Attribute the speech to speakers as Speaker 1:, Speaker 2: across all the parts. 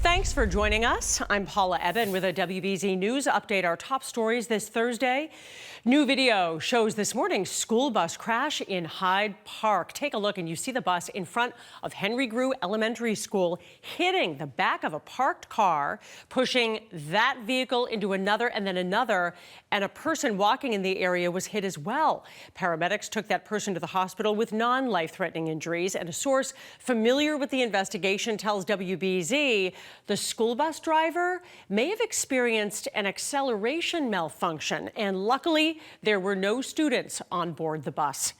Speaker 1: Thanks for joining us. I'm Paula Ebben with a WBZ News update. Our top stories this Thursday. New video shows this morning's school bus crash in Hyde Park. Take a look and you see the bus in front of Henry Grew Elementary School hitting the back of a parked car, pushing that vehicle into another and then another, and a person walking in the area was hit as well. Paramedics took that person to the hospital with non-life-threatening injuries, and a source familiar with the investigation tells WBZ the school bus driver may have experienced an acceleration malfunction, and luckily there were no students on board the bus.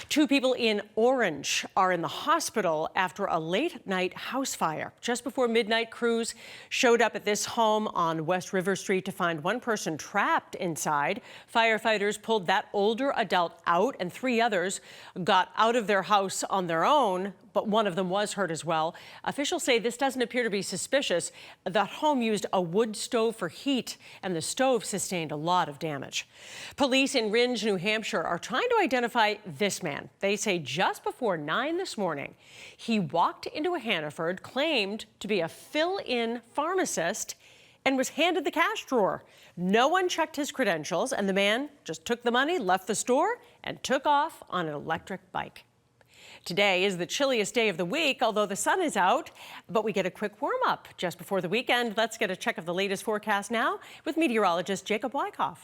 Speaker 1: Two people in Orange are in the hospital after a late-night house fire. Just before midnight, crews showed up at this home on West River Street to find one person trapped inside. Firefighters pulled that older adult out, and three others got out of their house on their own, but one of them was hurt as well. Officials say this doesn't appear to be suspicious. That home used a wood stove for heat, and the stove sustained a lot of damage. Police in Rindge, New Hampshire are trying to identify this man. They say just before 9 this morning, he walked into a Hannaford, claimed to be a fill-in pharmacist, and was handed the cash drawer. No one checked his credentials, and the man just took the money, left the store, and took off on an electric bike. Today is the chilliest day of the week, although the sun is out, but we get a quick warm-up just before the weekend. Let's get a check of the latest forecast now with meteorologist Jacob Wycoff.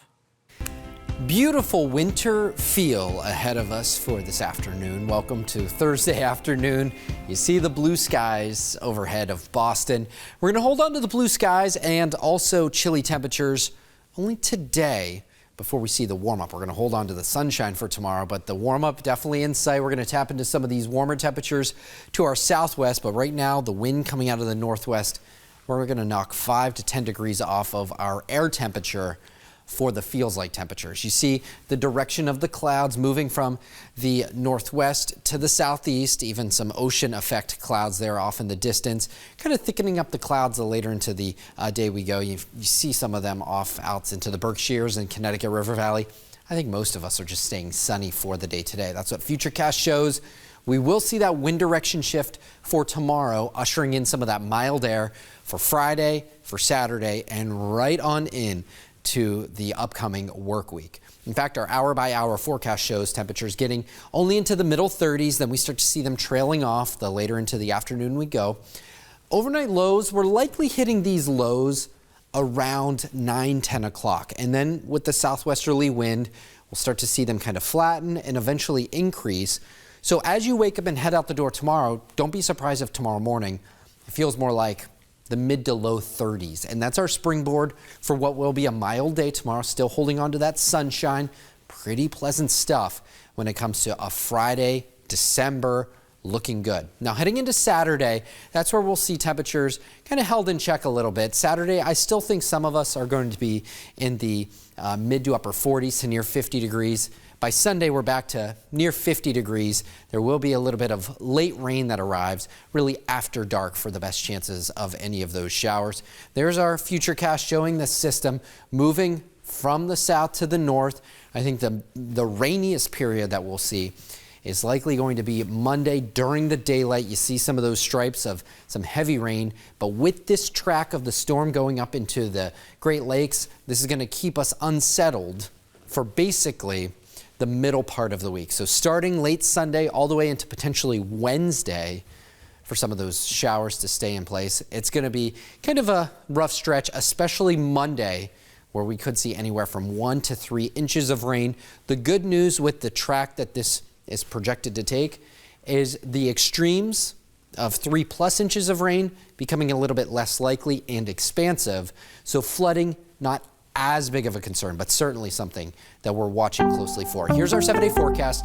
Speaker 2: Beautiful winter feel ahead of us for this afternoon. Welcome to Thursday afternoon. You see the blue skies overhead of Boston. We're going to hold on to the blue skies and also chilly temperatures only today before we see the warm-up. We're going to hold on to the sunshine for tomorrow, but the warm-up definitely in sight. We're going to tap into some of these warmer temperatures to our southwest, but right now the wind coming out of the northwest, we're going to knock 5 to 10 degrees off of our air temperature for the feels-like temperatures. You see the direction of the clouds moving from the northwest to the southeast, even some ocean effect clouds there off in the distance, kind of thickening up the clouds the later into the day we go. You see some of them off out into the Berkshires and Connecticut River Valley. I think most of us are just staying sunny for the day today. That's what Futurecast shows. We will see that wind direction shift for tomorrow, ushering in some of that mild air for Friday, for Saturday, and right on in to the upcoming work week. In fact, our hour-by-hour forecast shows temperatures getting only into the middle 30s. Then we start to see them trailing off the later into the afternoon we go. Overnight lows, we're likely hitting these lows around 9-10 o'clock. And then with the southwesterly wind, we'll start to see them kind of flatten and eventually increase. So as you wake up and head out the door tomorrow, don't be surprised if tomorrow morning it feels more like the mid to low 30s. And that's our springboard for what will be a mild day tomorrow, still holding on to that sunshine. Pretty pleasant stuff when it comes to a Friday, December, looking good. Now heading into Saturday, that's where we'll see temperatures kind of held in check a little bit. Saturday, I still think some of us are going to be in the mid to upper 40s to near 50 degrees. By Sunday, we're back to near 50 degrees. There will be a little bit of late rain that arrives really after dark for the best chances of any of those showers. There's our Futurecast showing the system moving from the south to the north. I think the rainiest period that we'll see is likely going to be Monday during the daylight. You see some of those stripes of some heavy rain, but with this track of the storm going up into the Great Lakes, this is going to keep us unsettled for basically the middle part of the week. So starting late Sunday all the way into potentially Wednesday for some of those showers to stay in place. It's going to be kind of a rough stretch, especially Monday, where we could see anywhere from 1 to 3 inches of rain. The good news with the track that this is projected to take is the extremes of 3+ inches of rain becoming a little bit less likely and expansive. So flooding, not as big of a concern, but certainly something that we're watching closely for. Here's our 7-day forecast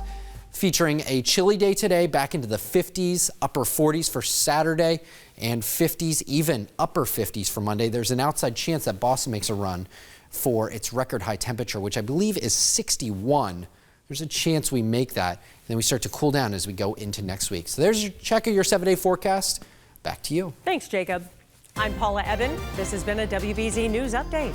Speaker 2: featuring a chilly day today, back into the 50s, upper 40s for Saturday, and 50s, even upper 50s for Monday. There's an outside chance that Boston makes a run for its record high temperature, which I believe is 61. There's a chance we make that, and then we start to cool down as we go into next week. So there's your check of your 7-day forecast. Back to you.
Speaker 1: Thanks, Jacob. I'm Paula Ebben. This has been a WBZ News Update.